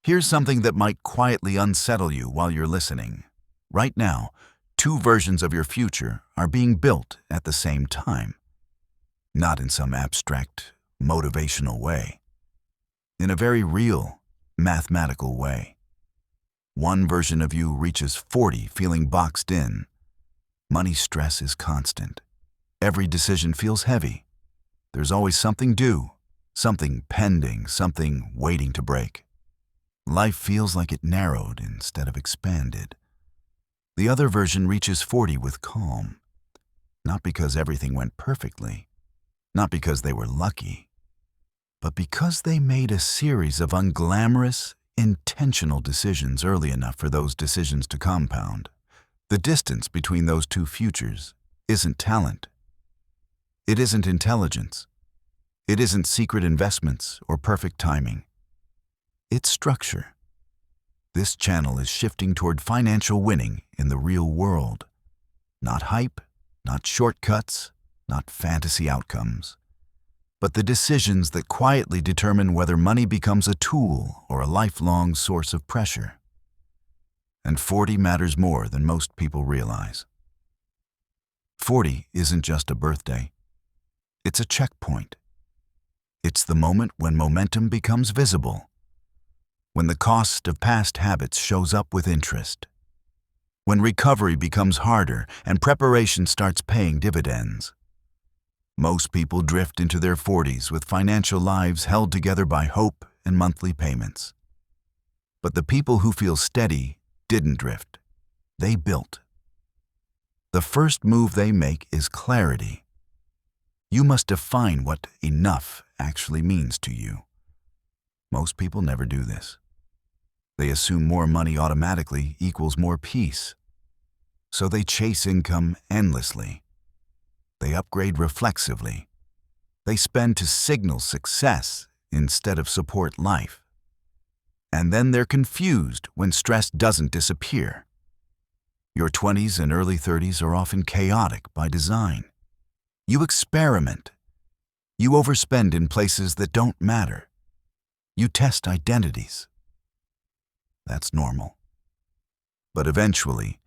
Here's something that might quietly unsettle you while you're listening. Right now, two versions of your future are being built at the same time. Not in some abstract, motivational way. In a very real, mathematical way. One version of you reaches 40 feeling boxed in. Money stress is constant. Every decision feels heavy. There's always something due, something pending, something waiting to break. Life feels like it narrowed instead of expanded. The other version reaches 40 with calm. Not because everything went perfectly, not because they were lucky, but because they made a series of unglamorous, intentional decisions early enough for those decisions to compound. The distance between those two futures isn't talent. It isn't intelligence. It isn't secret investments or perfect timing. It's structure. This channel is shifting toward financial winning in the real world. Not hype, not shortcuts, not fantasy outcomes, but the decisions that quietly determine whether money becomes a tool or a lifelong source of pressure. And 40 matters more than most people realize. 40 isn't just a birthday. It's a checkpoint. It's the moment when momentum becomes visible, when the cost of past habits shows up with interest, when recovery becomes harder and preparation starts paying dividends. Most people drift into their 40s with financial lives held together by hope and monthly payments. But the people who feel steady didn't drift. They built. The first move they make is clarity. You must define what enough actually means to you. Most people never do this. They assume more money automatically equals more peace. So they chase income endlessly. They upgrade reflexively. They spend to signal success instead of support life. And then they're confused when stress doesn't disappear. Your 20s and early 30s are often chaotic by design. You experiment. You overspend in places that don't matter. You test identities. That's normal. But eventually,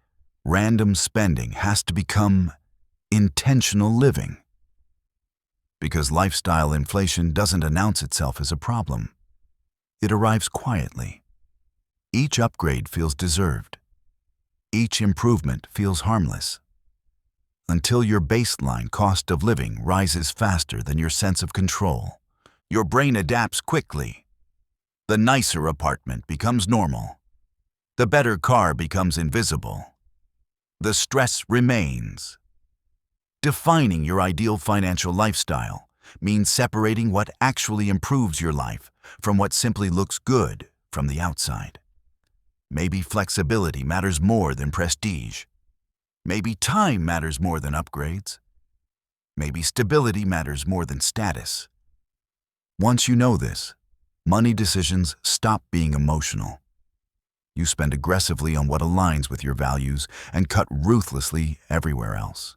random spending has to become intentional living. Because lifestyle inflation doesn't announce itself as a problem. It arrives quietly. Each upgrade feels deserved. Each improvement feels harmless. Until your baseline cost of living rises faster than your sense of control. Your brain adapts quickly. The nicer apartment becomes normal. The better car becomes invisible. The stress remains. Defining your ideal financial lifestyle means separating what actually improves your life from what simply looks good from the outside. Maybe flexibility matters more than prestige. Maybe time matters more than upgrades. Maybe stability matters more than status. Once you know this, money decisions stop being emotional. You spend aggressively on what aligns with your values and cut ruthlessly everywhere else.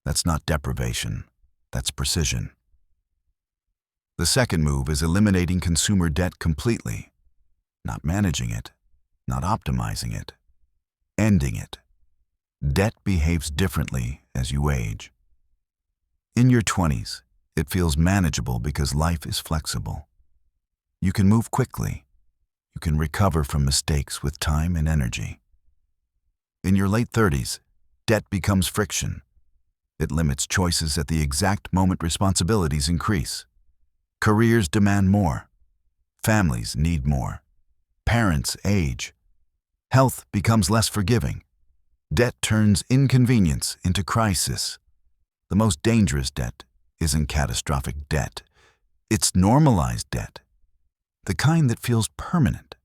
That's not deprivation, that's precision. The second move is eliminating consumer debt completely. Not managing it, not optimizing it, ending it. Debt behaves differently as you age. In your 20s, it feels manageable because life is flexible. You can move quickly. You can recover from mistakes with time and energy. In your late 30s, debt becomes friction. It limits choices at the exact moment responsibilities increase. Careers demand more. Families need more. Parents age. Health becomes less forgiving. Debt turns inconvenience into crisis. The most dangerous debt isn't catastrophic debt. It's normalized debt. The kind that feels permanent.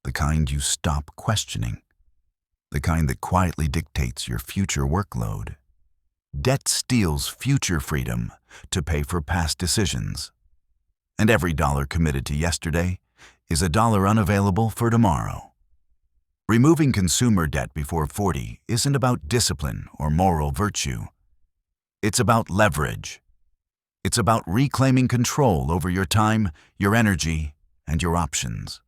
The kind you stop questioning. The kind that quietly dictates your future workload. Debt steals future freedom to pay for past decisions. And every dollar committed to yesterday is a dollar unavailable for tomorrow. Removing consumer debt before 40 isn't about discipline or moral virtue. It's about leverage. It's about reclaiming control over your time, your energy, and your options.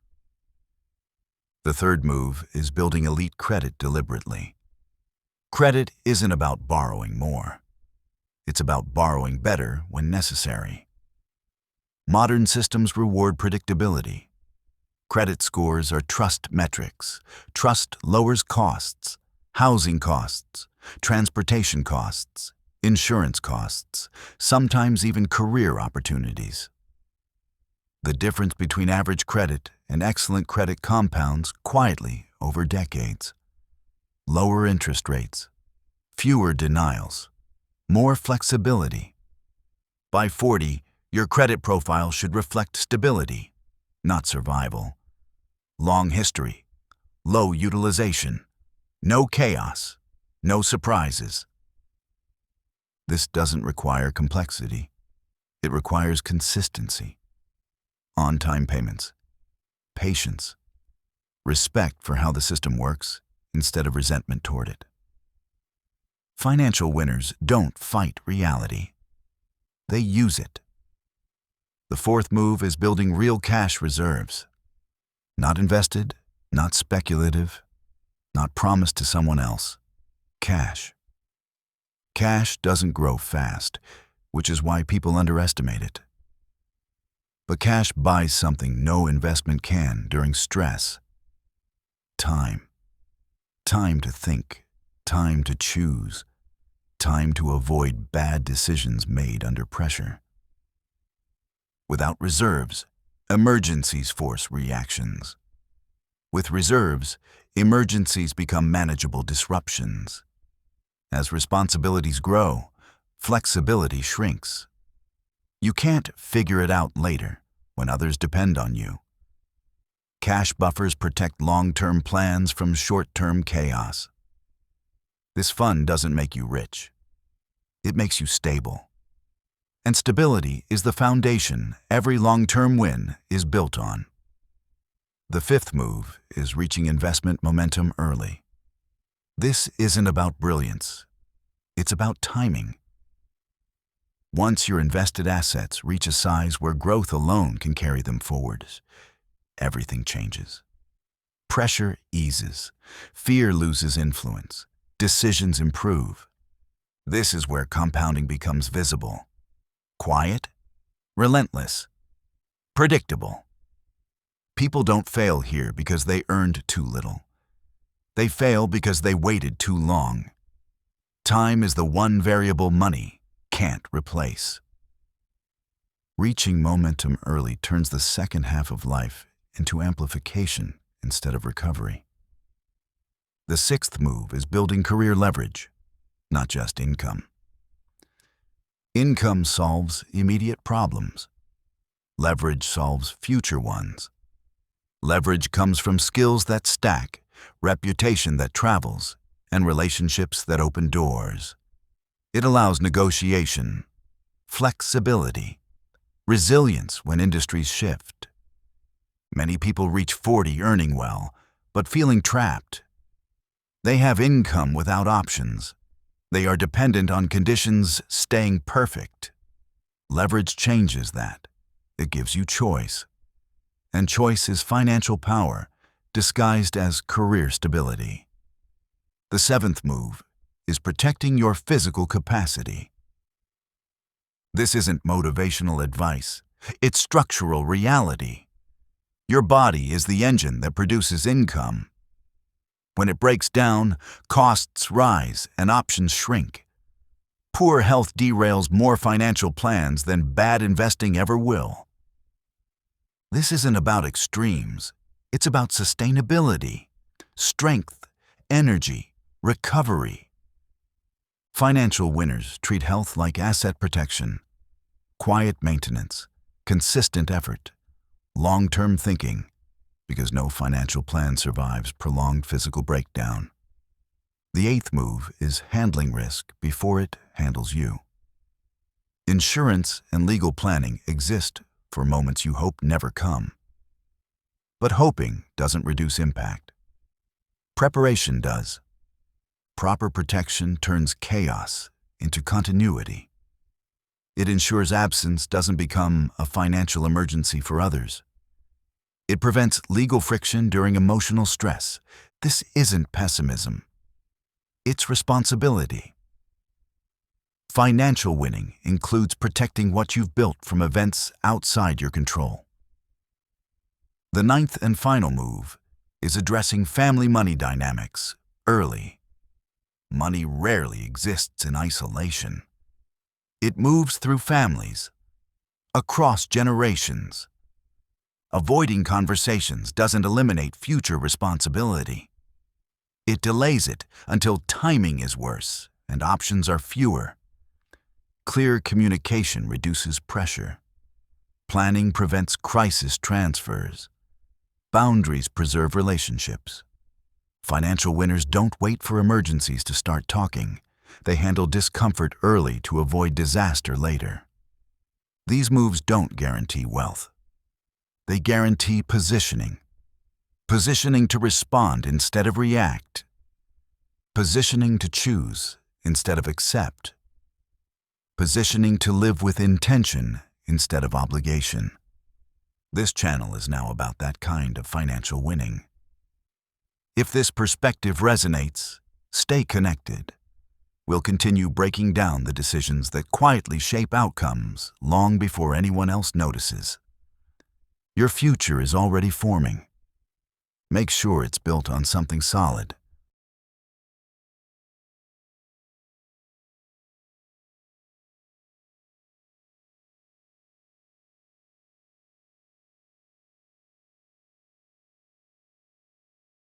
The third move is building elite credit deliberately. Credit isn't about borrowing more. It's about borrowing better when necessary. Modern systems reward predictability. Credit scores are trust metrics. Trust lowers costs, housing costs, transportation costs, insurance costs, sometimes even career opportunities. The difference between average credit and excellent credit compounds quietly over decades. Lower interest rates, fewer denials, more flexibility. By 40, your credit profile should reflect stability, not survival. Long history, low utilization, no chaos, no surprises. This doesn't require complexity. It requires consistency. On-time payments, patience, respect for how the system works instead of resentment toward it. Financial winners don't fight reality. They use it. The fourth move is building real cash reserves. Not invested, not speculative, not promised to someone else. Cash. Cash doesn't grow fast, which is why people underestimate it. But cash buys something no investment can during stress. Time. Time to think, time to choose, time to avoid bad decisions made under pressure. Without reserves, emergencies force reactions. With reserves, emergencies become manageable disruptions. As responsibilities grow, flexibility shrinks. You can't figure it out later when others depend on you. Cash buffers protect long-term plans from short-term chaos. This fund doesn't make you rich. It makes you stable. And stability is the foundation every long-term win is built on. The fifth move is reaching investment momentum early. This isn't about brilliance. It's about timing. Once your invested assets reach a size where growth alone can carry them forward, everything changes. Pressure eases. Fear loses influence. Decisions improve. This is where compounding becomes visible. Quiet, relentless, predictable. People don't fail here because they earned too little. They fail because they waited too long. Time is the one variable money can't replace. Reaching momentum early turns the second half of life into amplification instead of recovery. The sixth move is building career leverage, not just income. Income solves immediate problems. Leverage solves future ones. Leverage comes from skills that stack, reputation that travels, and relationships that open doors. It allows negotiation, flexibility, resilience when industries shift. Many people reach 40 earning well, but feeling trapped. They have income without options. They are dependent on conditions staying perfect. Leverage changes that. It gives you choice. And choice is financial power, disguised as career stability. The seventh move is protecting your physical capacity. This isn't motivational advice. It's structural reality. Your body is the engine that produces income. When it breaks down, costs rise and options shrink. Poor health derails more financial plans than bad investing ever will. This isn't about extremes. It's about sustainability, strength, energy, recovery. Financial winners treat health like asset protection, quiet maintenance, consistent effort, long-term thinking, because no financial plan survives prolonged physical breakdown. The eighth move is handling risk before it handles you. Insurance and legal planning exist for moments you hope never come. But hoping doesn't reduce impact. Preparation does. Proper protection turns chaos into continuity. It ensures absence doesn't become a financial emergency for others. It prevents legal friction during emotional stress. This isn't pessimism. It's responsibility. Financial winning includes protecting what you've built from events outside your control. The ninth and final move is addressing family money dynamics early. Money rarely exists in isolation. It moves through families, across generations. Avoiding conversations doesn't eliminate future responsibility. It delays it until timing is worse and options are fewer. Clear communication reduces pressure. Planning prevents crisis transfers. Boundaries preserve relationships. Financial winners don't wait for emergencies to start talking. They handle discomfort early to avoid disaster later. These moves don't guarantee wealth. They guarantee positioning. Positioning to respond instead of react. Positioning to choose instead of accept. Positioning to live with intention instead of obligation. This channel is now about that kind of financial winning. If this perspective resonates, stay connected. We'll continue breaking down the decisions that quietly shape outcomes long before anyone else notices. Your future is already forming. Make sure it's built on something solid.